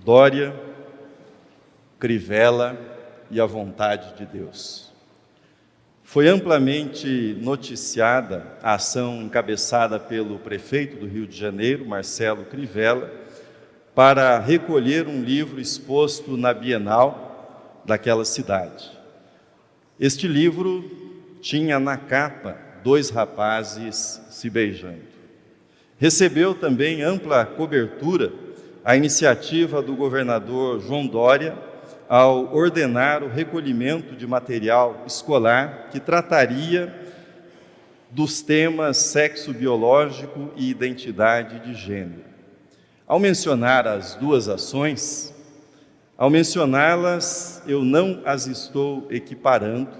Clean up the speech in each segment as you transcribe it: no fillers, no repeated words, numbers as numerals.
Dória, Crivella e a vontade de Deus. Foi amplamente noticiada a ação encabeçada pelo prefeito do Rio de Janeiro, Marcelo Crivella, para recolher um livro exposto na Bienal daquela cidade. Este livro tinha na capa 2 rapazes se beijando. Recebeu também ampla cobertura a iniciativa do governador João Dória ao ordenar o recolhimento de material escolar que trataria dos temas sexo biológico e identidade de gênero. Ao mencionar as 2 ações, ao mencioná-las, eu não as estou equiparando,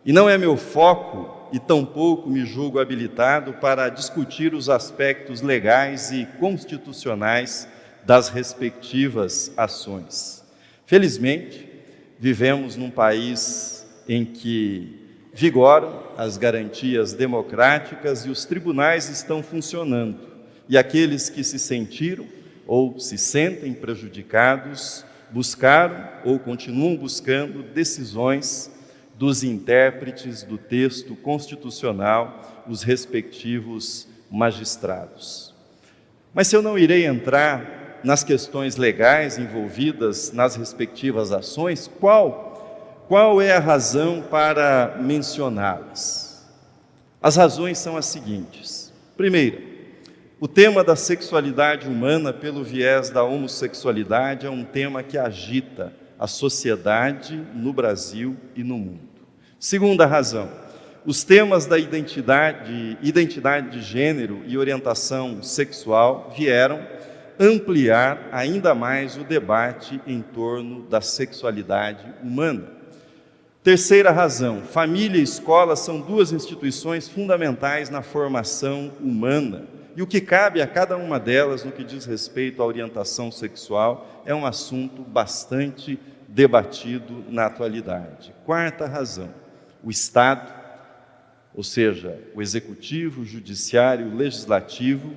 e não é meu foco, e tampouco me julgo habilitado para discutir os aspectos legais e constitucionais das respectivas ações. Felizmente, vivemos num país em que vigoram as garantias democráticas e os tribunais estão funcionando, e aqueles que se sentiram ou se sentem prejudicados buscaram ou continuam buscando decisões dos intérpretes do texto constitucional, os respectivos magistrados. Mas se eu não irei entrar nas questões legais envolvidas nas respectivas ações, qual é a razão para mencioná-las? As razões são as seguintes. Primeiro, o tema da sexualidade humana pelo viés da homossexualidade é um tema que agita a sociedade no Brasil e no mundo. Segunda razão, os temas da identidade de gênero e orientação sexual vieram ampliar ainda mais o debate em torno da sexualidade humana. Terceira razão, família e escola são 2 instituições fundamentais na formação humana, e o que cabe a cada uma delas no que diz respeito à orientação sexual é um assunto bastante debatido na atualidade. Quarta razão, o Estado, ou seja, o Executivo, o Judiciário, o Legislativo,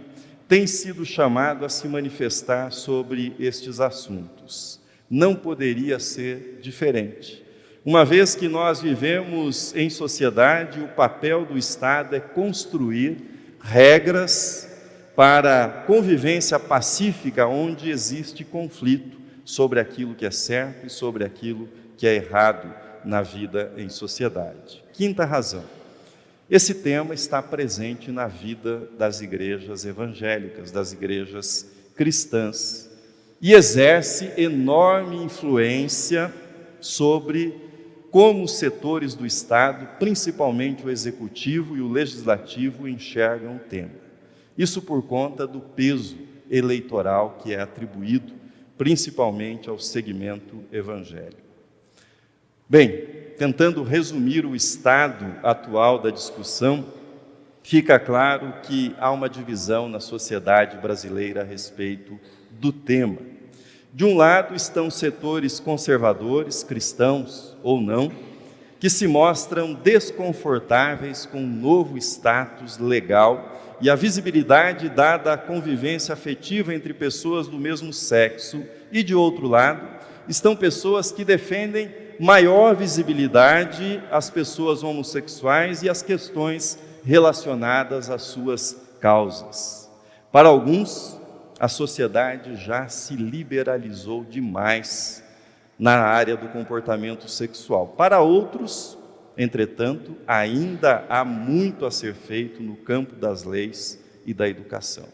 tem sido chamado a se manifestar sobre estes assuntos. Não poderia ser diferente. Uma vez que nós vivemos em sociedade, o papel do Estado é construir regras para convivência pacífica onde existe conflito sobre aquilo que é certo e sobre aquilo que é errado na vida em sociedade. Quinta razão. Esse tema está presente na vida das igrejas evangélicas, das igrejas cristãs, e exerce enorme influência sobre como os setores do Estado, principalmente o Executivo e o Legislativo, enxergam o tema. Isso por conta do peso eleitoral que é atribuído principalmente ao segmento evangélico. Bem, tentando resumir o estado atual da discussão, fica claro que há uma divisão na sociedade brasileira a respeito do tema. De um lado estão setores conservadores, cristãos ou não, que se mostram desconfortáveis com o novo status legal e a visibilidade dada à convivência afetiva entre pessoas do mesmo sexo, e de outro lado estão pessoas que defendem maior visibilidade às pessoas homossexuais e às questões relacionadas às suas causas. Para alguns, a sociedade já se liberalizou demais na área do comportamento sexual. Para outros, entretanto, ainda há muito a ser feito no campo das leis e da educação.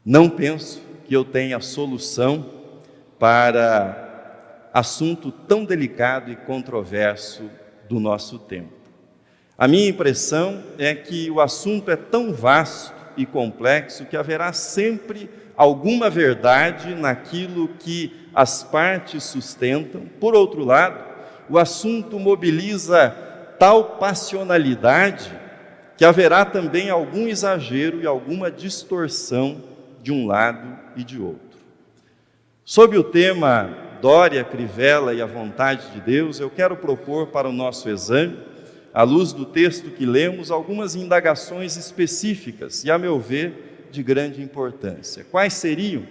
Não penso que eu tenha solução para assunto tão delicado e controverso do nosso tempo. A minha impressão é que o assunto é tão vasto e complexo que haverá sempre alguma verdade naquilo que as partes sustentam. Por outro lado, o assunto mobiliza tal passionalidade que haverá também algum exagero e alguma distorção de um lado e de outro. Sob o tema Dória, Crivella e a vontade de Deus, eu quero propor para o nosso exame, à luz do texto que lemos, algumas indagações específicas e, a meu ver, de grande importância. Quais seriam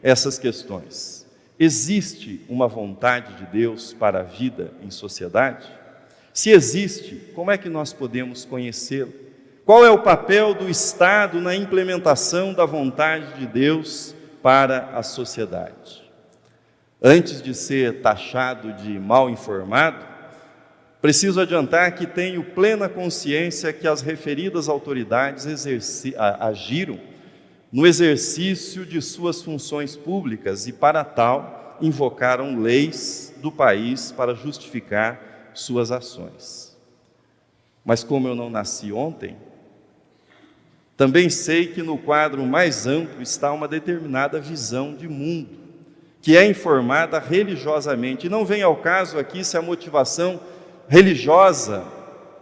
essas questões. Existe uma vontade de Deus para a vida em sociedade? Se existe, como é que nós podemos conhecê-lo? Qual é o papel do Estado na implementação da vontade de Deus para a sociedade? Antes de ser taxado de mal informado, preciso adiantar que tenho plena consciência que as referidas autoridades agiram no exercício de suas funções públicas e, para tal, invocaram leis do país para justificar suas ações. Mas como eu não nasci ontem, também sei que no quadro mais amplo está uma determinada visão de mundo, que é informada religiosamente. E não vem ao caso aqui se a motivação religiosa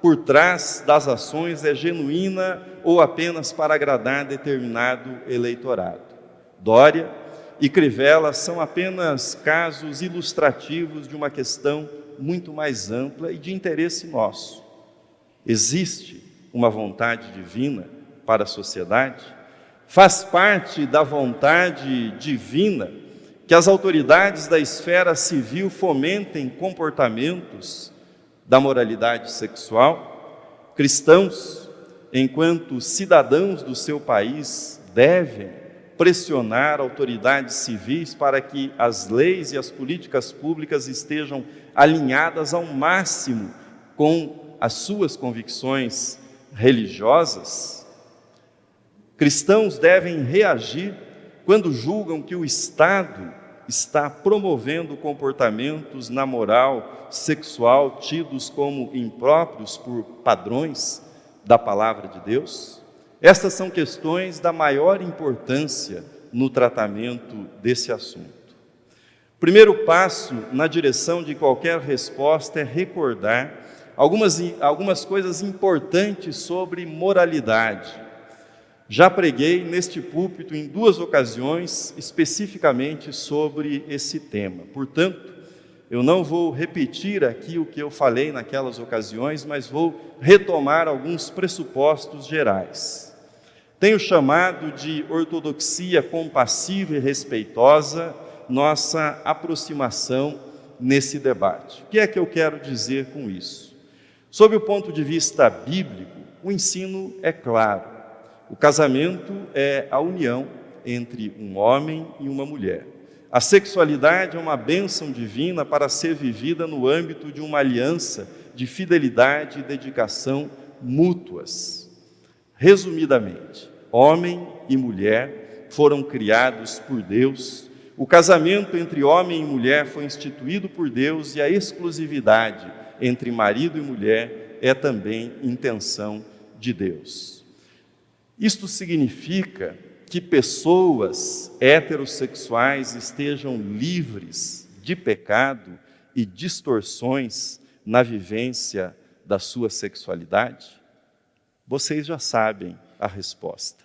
por trás das ações é genuína ou apenas para agradar determinado eleitorado. Dória e Crivella são apenas casos ilustrativos de uma questão muito mais ampla e de interesse nosso. Existe uma vontade divina para a sociedade? Faz parte da vontade divina que as autoridades da esfera civil fomentem comportamentos da moralidade sexual? Cristãos, enquanto cidadãos do seu país, devem pressionar autoridades civis para que as leis e as políticas públicas estejam alinhadas ao máximo com as suas convicções religiosas? Cristãos devem reagir quando julgam que o Estado está promovendo comportamentos na moral sexual tidos como impróprios por padrões da palavra de Deus? Estas são questões da maior importância no tratamento desse assunto. O primeiro passo na direção de qualquer resposta é recordar algumas coisas importantes sobre moralidade. Já preguei neste púlpito em 2 ocasiões especificamente sobre esse tema. Portanto, eu não vou repetir aqui o que eu falei naquelas ocasiões, mas vou retomar alguns pressupostos gerais. Tenho chamado de ortodoxia compassiva e respeitosa nossa aproximação nesse debate. O que é que eu quero dizer com isso? Sob o ponto de vista bíblico, o ensino é claro. O casamento é a união entre um homem e uma mulher. A sexualidade é uma bênção divina para ser vivida no âmbito de uma aliança de fidelidade e dedicação mútuas. Resumidamente, homem e mulher foram criados por Deus. O casamento entre homem e mulher foi instituído por Deus e a exclusividade entre marido e mulher é também intenção de Deus. Isto significa que pessoas heterossexuais estejam livres de pecado e distorções na vivência da sua sexualidade? Vocês já sabem a resposta.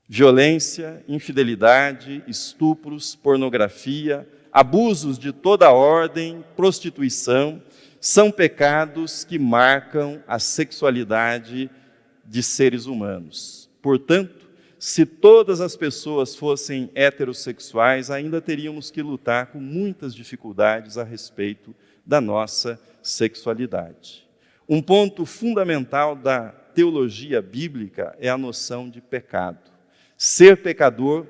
Violência, infidelidade, estupros, pornografia, abusos de toda ordem, prostituição, são pecados que marcam a sexualidade de seres humanos. Portanto, se todas as pessoas fossem heterossexuais, ainda teríamos que lutar com muitas dificuldades a respeito da nossa sexualidade. Um ponto fundamental da teologia bíblica é a noção de pecado. Ser pecador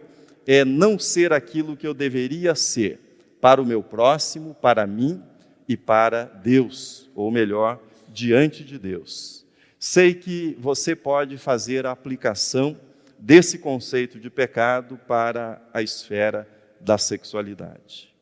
é não ser aquilo que eu deveria ser para o meu próximo, para mim e para Deus, ou melhor, diante de Deus. Sei que você pode fazer a aplicação desse conceito de pecado para a esfera da sexualidade.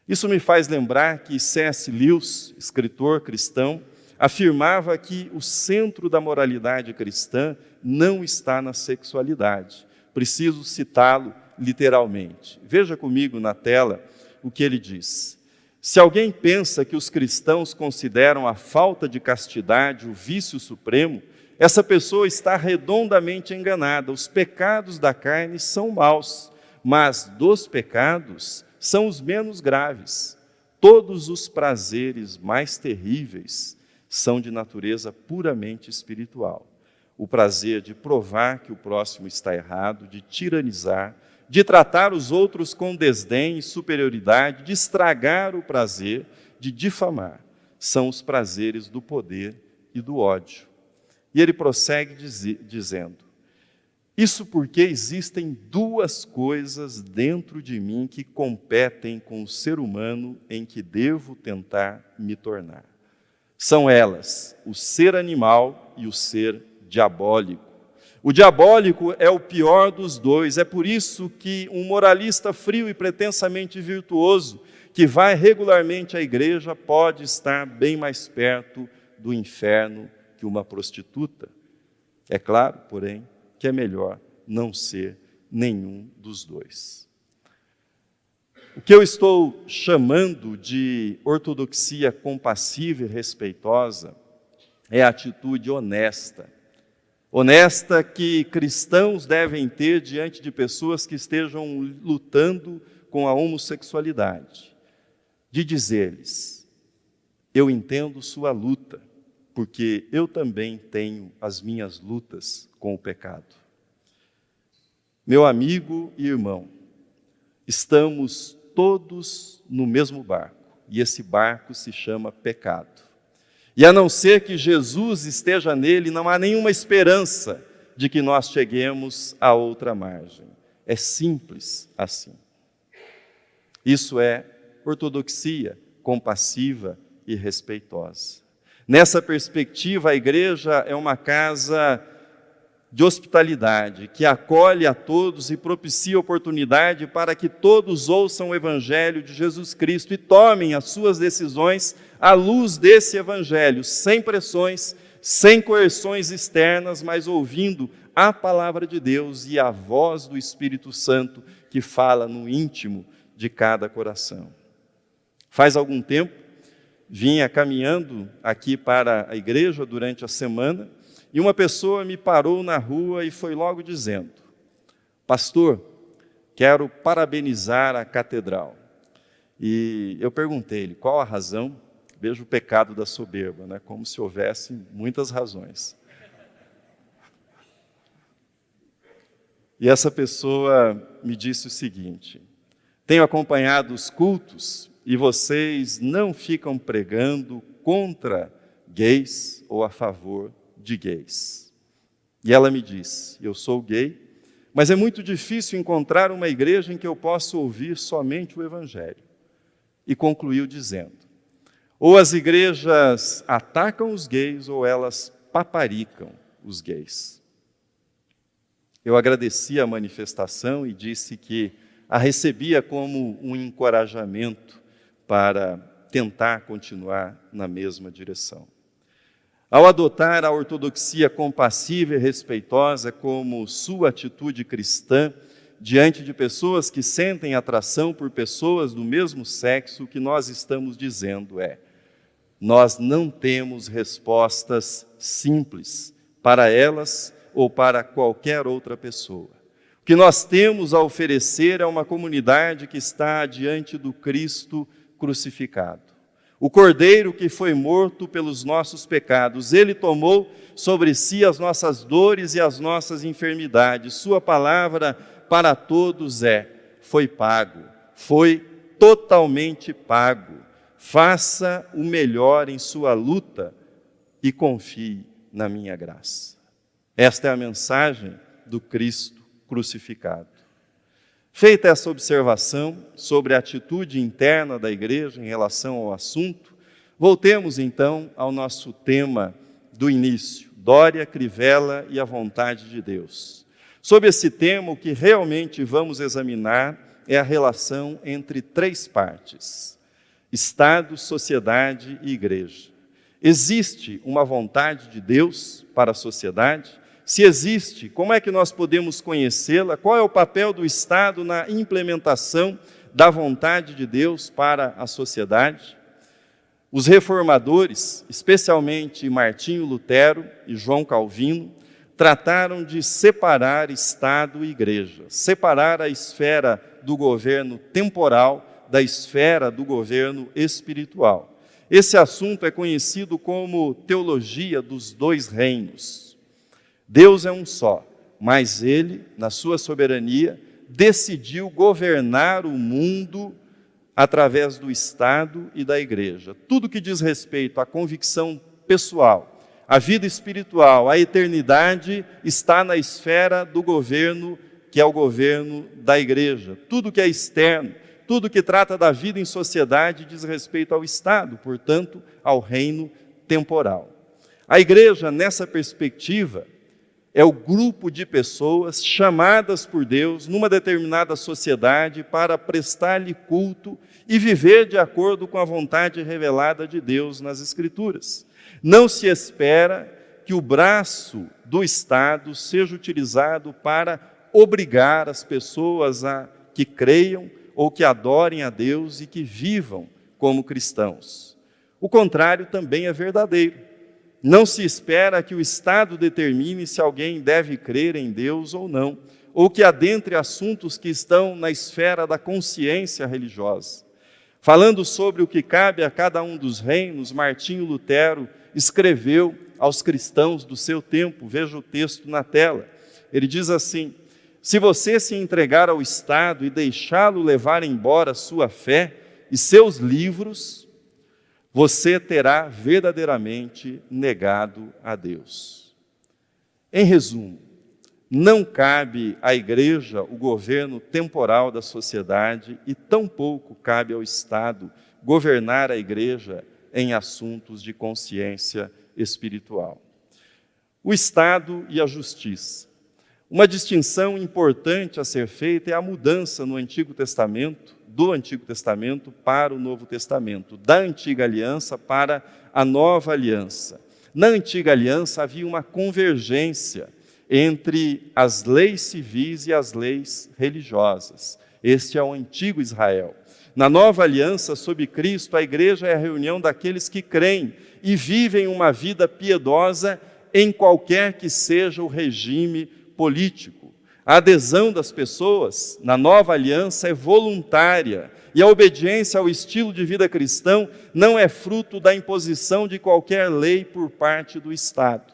Isso me faz lembrar que C.S. Lewis, escritor cristão, afirmava que o centro da moralidade cristã não está na sexualidade. Preciso citá-lo literalmente. Veja comigo na tela o que ele diz. Se alguém pensa que os cristãos consideram a falta de castidade o vício supremo, essa pessoa está redondamente enganada. Os pecados da carne são maus, mas dos pecados são os menos graves. Todos os prazeres mais terríveis são de natureza puramente espiritual. O prazer de provar que o próximo está errado, de tiranizar, de tratar os outros com desdém e superioridade, de estragar o prazer, de difamar. São os prazeres do poder e do ódio. E ele prossegue dizendo: isso porque existem duas coisas dentro de mim que competem com o ser humano em que devo tentar me tornar. São elas, o ser animal e o ser diabólico. O diabólico é o pior dos dois, é por isso que um moralista frio e pretensamente virtuoso, que vai regularmente à igreja, pode estar bem mais perto do inferno que uma prostituta. É claro, porém, que é melhor não ser nenhum dos dois. O que eu estou chamando de ortodoxia compassiva e respeitosa é a atitude honesta. Honesta que cristãos devem ter diante de pessoas que estejam lutando com a homossexualidade. De dizer-lhes: eu entendo sua luta, porque eu também tenho as minhas lutas com o pecado. Meu amigo e irmão, estamos todos no mesmo barco, e esse barco se chama pecado. E a não ser que Jesus esteja nele, não há nenhuma esperança de que nós cheguemos à outra margem. É simples assim. Isso é ortodoxia compassiva e respeitosa. Nessa perspectiva, a igreja é uma casa de hospitalidade, que acolhe a todos e propicia oportunidade para que todos ouçam o Evangelho de Jesus Cristo e tomem as suas decisões à luz desse Evangelho, sem pressões, sem coerções externas, mas ouvindo a palavra de Deus e a voz do Espírito Santo que fala no íntimo de cada coração. Faz algum tempo, vinha caminhando aqui para a igreja durante a semana, e uma pessoa me parou na rua e foi logo dizendo: pastor, quero parabenizar a catedral. E eu perguntei-lhe qual a razão. Veja o pecado da soberba, né? Como se houvesse muitas razões. E essa pessoa me disse o seguinte: tenho acompanhado os cultos e vocês não ficam pregando contra gays ou a favor de gays. E ela me disse: eu sou gay, mas é muito difícil encontrar uma igreja em que eu possa ouvir somente o Evangelho. E concluiu dizendo: ou as igrejas atacam os gays ou elas paparicam os gays. Eu agradeci a manifestação e disse que a recebia como um encorajamento para tentar continuar na mesma direção. Ao adotar a ortodoxia compassiva e respeitosa como sua atitude cristã diante de pessoas que sentem atração por pessoas do mesmo sexo, o que nós estamos dizendo é: nós não temos respostas simples para elas ou para qualquer outra pessoa. O que nós temos a oferecer é uma comunidade que está diante do Cristo crucificado. O Cordeiro que foi morto pelos nossos pecados, Ele tomou sobre si as nossas dores e as nossas enfermidades. Sua palavra para todos foi pago, foi totalmente pago. Faça o melhor em sua luta e confie na minha graça. Esta é a mensagem do Cristo crucificado. Feita essa observação sobre a atitude interna da igreja em relação ao assunto, voltemos então ao nosso tema do início: Dória, Crivella e a vontade de Deus. Sob esse tema, o que realmente vamos examinar é a relação entre três partes: Estado, sociedade e igreja. Existe uma vontade de Deus para a sociedade? Se existe, como é que nós podemos conhecê-la? Qual é o papel do Estado na implementação da vontade de Deus para a sociedade? Os reformadores, especialmente Martinho Lutero e João Calvino, trataram de separar Estado e Igreja, separar a esfera do governo temporal da esfera do governo espiritual. Esse assunto é conhecido como teologia dos dois reinos. Deus é um só, mas Ele, na sua soberania, decidiu governar o mundo através do Estado e da Igreja. Tudo que diz respeito à convicção pessoal, à vida espiritual, à eternidade, está na esfera do governo, que é o governo da Igreja. Tudo que é externo, tudo que trata da vida em sociedade diz respeito ao Estado, portanto, ao reino temporal. A Igreja, nessa perspectiva, é o grupo de pessoas chamadas por Deus numa determinada sociedade para prestar-lhe culto e viver de acordo com a vontade revelada de Deus nas Escrituras. Não se espera que o braço do Estado seja utilizado para obrigar as pessoas a que creiam ou que adorem a Deus e que vivam como cristãos. O contrário também é verdadeiro. Não se espera que o Estado determine se alguém deve crer em Deus ou não, ou que adentre assuntos que estão na esfera da consciência religiosa. Falando sobre o que cabe a cada um dos reinos, Martinho Lutero escreveu aos cristãos do seu tempo, veja o texto na tela. Ele diz assim: se você se entregar ao Estado e deixá-lo levar embora sua fé e seus livros, você terá verdadeiramente negado a Deus. Em resumo, não cabe à Igreja o governo temporal da sociedade e tampouco cabe ao Estado governar a Igreja em assuntos de consciência espiritual. O Estado e a justiça. Uma distinção importante a ser feita é a mudança no Antigo Testamento, do Antigo Testamento para o Novo Testamento, da Antiga Aliança para a Nova Aliança. Na Antiga Aliança havia uma convergência entre as leis civis e as leis religiosas. Este é o antigo Israel. Na Nova Aliança, sob Cristo, a Igreja é a reunião daqueles que creem e vivem uma vida piedosa em qualquer que seja o regime político. A adesão das pessoas na Nova Aliança é voluntária e a obediência ao estilo de vida cristão não é fruto da imposição de qualquer lei por parte do Estado.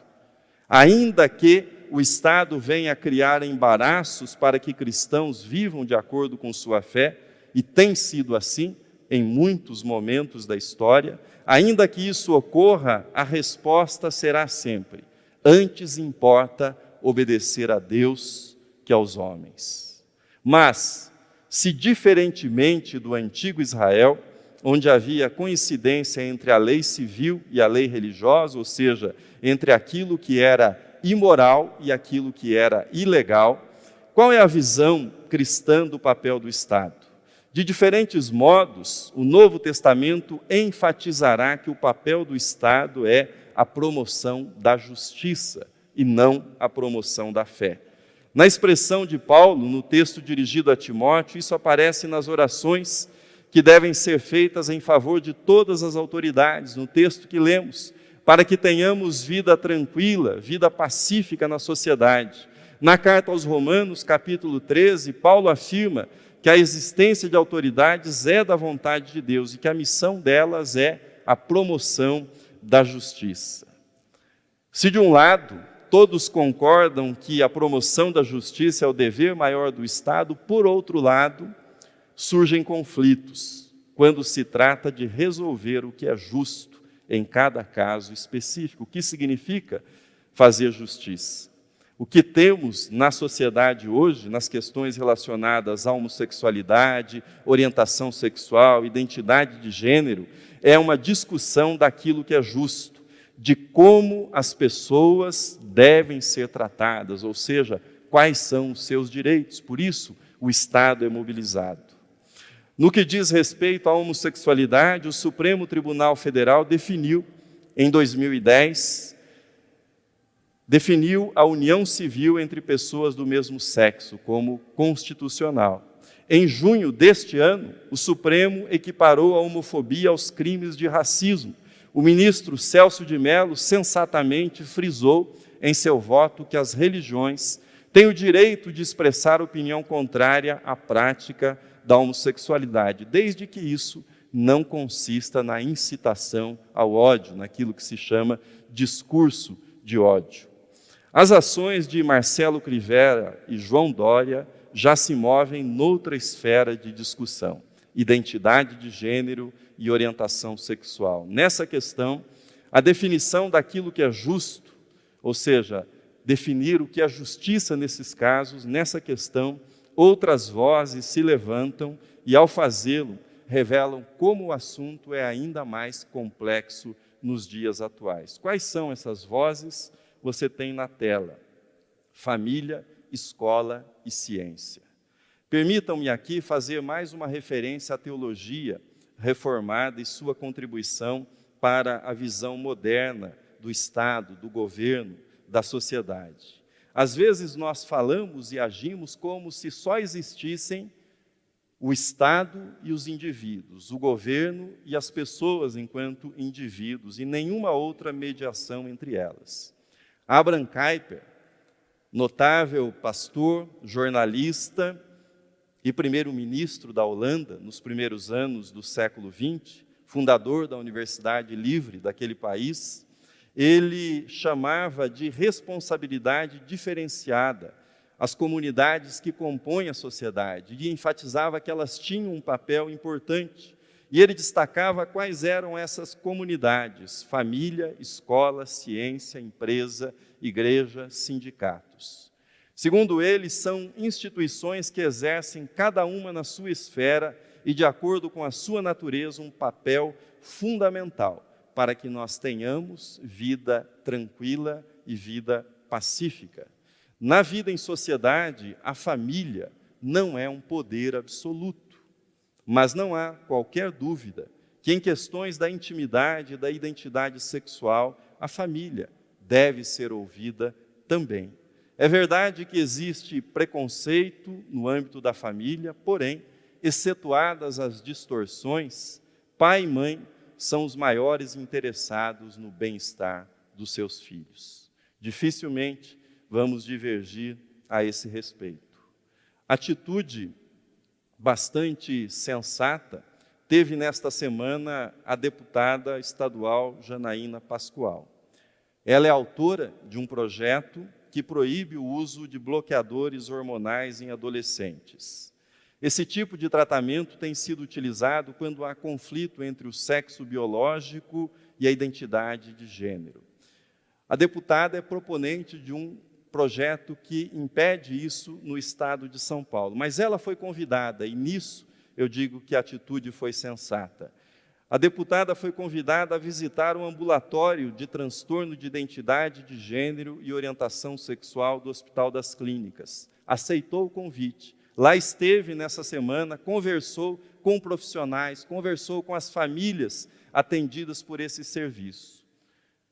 Ainda que o Estado venha a criar embaraços para que cristãos vivam de acordo com sua fé, e tem sido assim em muitos momentos da história, ainda que isso ocorra, a resposta será sempre: antes importa obedecer a Deus que aos homens. Mas, se diferentemente do antigo Israel, onde havia coincidência entre a lei civil e a lei religiosa, ou seja, entre aquilo que era imoral e aquilo que era ilegal, qual é a visão cristã do papel do Estado? De diferentes modos, o Novo Testamento enfatizará que o papel do Estado é a promoção da justiça e não a promoção da fé. Na expressão de Paulo, no texto dirigido a Timóteo, isso aparece nas orações que devem ser feitas em favor de todas as autoridades, no texto que lemos, para que tenhamos vida tranquila, vida pacífica na sociedade. Na carta aos Romanos, capítulo 13, Paulo afirma que a existência de autoridades é da vontade de Deus e que a missão delas é a promoção da justiça. Se de um lado todos concordam que a promoção da justiça é o dever maior do Estado, por outro lado, surgem conflitos quando se trata de resolver o que é justo em cada caso específico. O que significa fazer justiça? O que temos na sociedade hoje, nas questões relacionadas à homossexualidade, orientação sexual, identidade de gênero, é uma discussão daquilo que é justo, de como as pessoas devem ser tratadas, ou seja, quais são os seus direitos. Por isso, o Estado é mobilizado. No que diz respeito à homossexualidade, o Supremo Tribunal Federal definiu, em 2010, a união civil entre pessoas do mesmo sexo como constitucional. Em junho deste ano, o Supremo equiparou a homofobia aos crimes de racismo. O ministro Celso de Mello sensatamente frisou em seu voto que as religiões têm o direito de expressar opinião contrária à prática da homossexualidade, desde que isso não consista na incitação ao ódio, naquilo que se chama discurso de ódio. As ações de Marcelo Crivella e João Dória já se movem noutra esfera de discussão: identidade de gênero e orientação sexual. Nessa questão, a definição daquilo que é justo, ou seja, definir o que é justiça nesses casos, nessa questão, outras vozes se levantam e, ao fazê-lo, revelam como o assunto é ainda mais complexo nos dias atuais. Quais são essas vozes? Você tem na tela: família, escola e ciência. Permitam-me aqui fazer mais uma referência à teologia reformada e sua contribuição para a visão moderna do Estado, do governo, da sociedade. Às vezes nós falamos e agimos como se só existissem o Estado e os indivíduos, o governo e as pessoas enquanto indivíduos, e nenhuma outra mediação entre elas. Abraham Kuyper, notável pastor, jornalista e primeiro-ministro da Holanda nos primeiros anos do século XX, fundador da Universidade Livre daquele país, ele chamava de responsabilidade diferenciada as comunidades que compõem a sociedade e enfatizava que elas tinham um papel importante. E ele destacava quais eram essas comunidades: família, escola, ciência, empresa, igreja, sindicatos. Segundo ele, são instituições que exercem, cada uma na sua esfera e de acordo com a sua natureza, um papel fundamental para que nós tenhamos vida tranquila e vida pacífica. Na vida em sociedade, a família não é um poder absoluto, mas não há qualquer dúvida que em questões da intimidade e da identidade sexual, a família deve ser ouvida também. É verdade que existe preconceito no âmbito da família, porém, excetuadas as distorções, pai e mãe são os maiores interessados no bem-estar dos seus filhos. Dificilmente vamos divergir a esse respeito. Atitude bastante sensata teve nesta semana a deputada estadual Janaína Pascoal. Ela é autora de um projeto que proíbe o uso de bloqueadores hormonais em adolescentes. Esse tipo de tratamento tem sido utilizado quando há conflito entre o sexo biológico e a identidade de gênero. A deputada é proponente de um projeto que impede isso no estado de São Paulo, mas ela foi convidada, e nisso eu digo que a atitude foi sensata. A deputada foi convidada a visitar um ambulatório de transtorno de identidade de gênero e orientação sexual do Hospital das Clínicas. Aceitou o convite. Lá esteve nessa semana, conversou com profissionais, conversou com as famílias atendidas por esse serviço.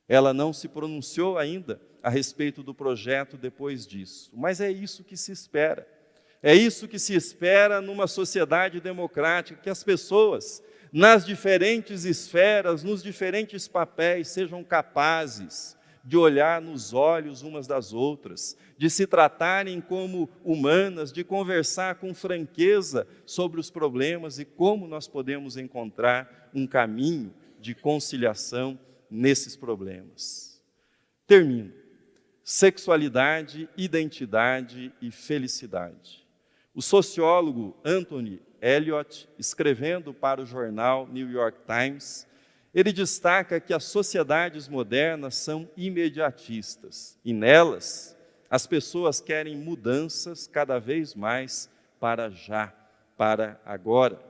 Ela não se pronunciou ainda a respeito do projeto depois disso, mas é isso que se espera. É isso que se espera numa sociedade democrática, que as pessoas, nas diferentes esferas, nos diferentes papéis, sejam capazes de olhar nos olhos umas das outras, de se tratarem como humanas, de conversar com franqueza sobre os problemas e como nós podemos encontrar um caminho de conciliação nesses problemas. Termino. Sexualidade, identidade e felicidade. O sociólogo Anthony Elliot, escrevendo para o jornal New York Times, ele destaca que as sociedades modernas são imediatistas e nelas as pessoas querem mudanças cada vez mais para já, para agora.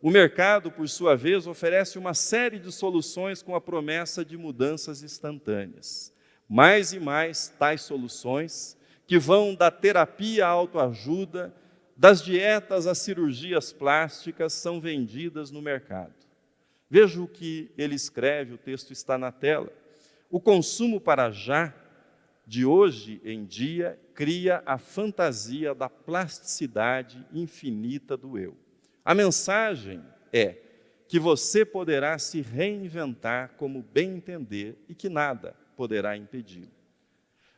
O mercado, por sua vez, oferece uma série de soluções com a promessa de mudanças instantâneas. Mais e mais tais soluções que vão da terapia à autoajuda, das dietas às cirurgias plásticas, são vendidas no mercado. Veja o que ele escreve, o texto está na tela. O consumo para já, de hoje em dia, cria a fantasia da plasticidade infinita do eu. A mensagem é que você poderá se reinventar como bem entender e que nada poderá impedi-lo.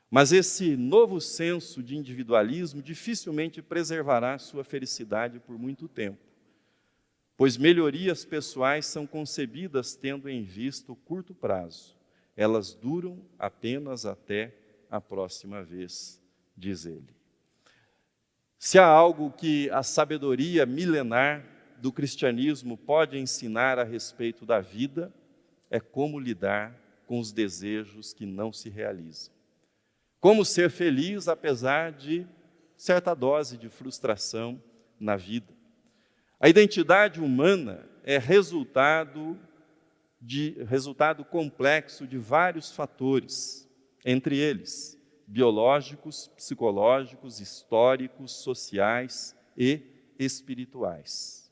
Mas esse novo senso de individualismo dificilmente preservará sua felicidade por muito tempo, pois melhorias pessoais são concebidas tendo em vista o curto prazo. Elas duram apenas até a próxima vez, diz ele. Se há algo que a sabedoria milenar do cristianismo pode ensinar a respeito da vida, é como lidar com os desejos que não se realizam. Como ser feliz apesar de certa dose de frustração na vida. A identidade humana é resultado complexo de vários fatores, entre eles biológicos, psicológicos, históricos, sociais e espirituais.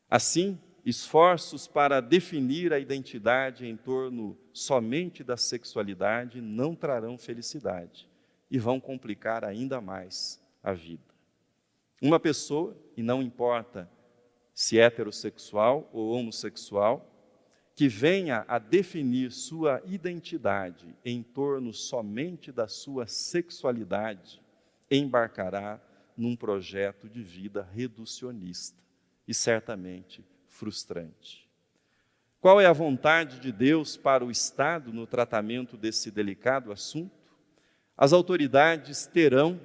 Assim, esforços para definir a identidade em torno somente da sexualidade não trarão felicidade e vão complicar ainda mais a vida. Uma pessoa, e não importa se heterossexual ou homossexual, que venha a definir sua identidade em torno somente da sua sexualidade, embarcará num projeto de vida reducionista e certamente frustrante. Qual é a vontade de Deus para o Estado no tratamento desse delicado assunto? As autoridades terão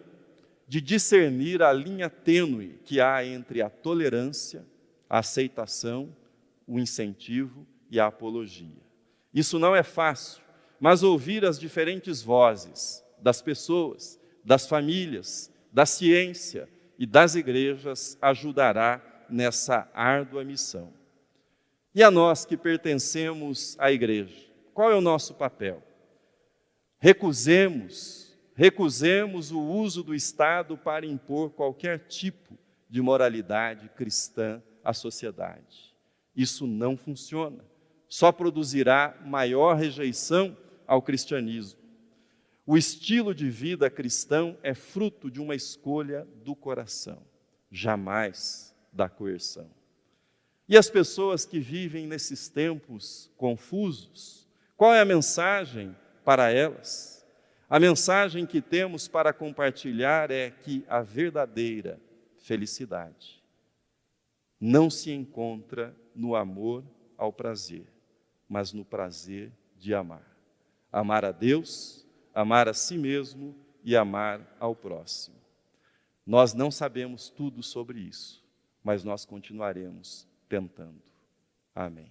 de discernir a linha tênue que há entre a tolerância, a aceitação, o incentivo e a apologia. Isso não é fácil, mas ouvir as diferentes vozes das pessoas, das famílias, da ciência e das igrejas ajudará nessa árdua missão. E a nós que pertencemos à igreja, qual é o nosso papel? Recusemos o uso do Estado para impor qualquer tipo de moralidade cristã à sociedade. Isso não funciona. Só produzirá maior rejeição ao cristianismo. O estilo de vida cristão é fruto de uma escolha do coração, jamais da coerção. E as pessoas que vivem nesses tempos confusos, qual é a mensagem para elas? A mensagem que temos para compartilhar é que a verdadeira felicidade não se encontra no amor ao prazer, mas no prazer de amar. Amar a Deus, amar a si mesmo e amar ao próximo. Nós não sabemos tudo sobre isso, mas nós continuaremos tentando. Amém.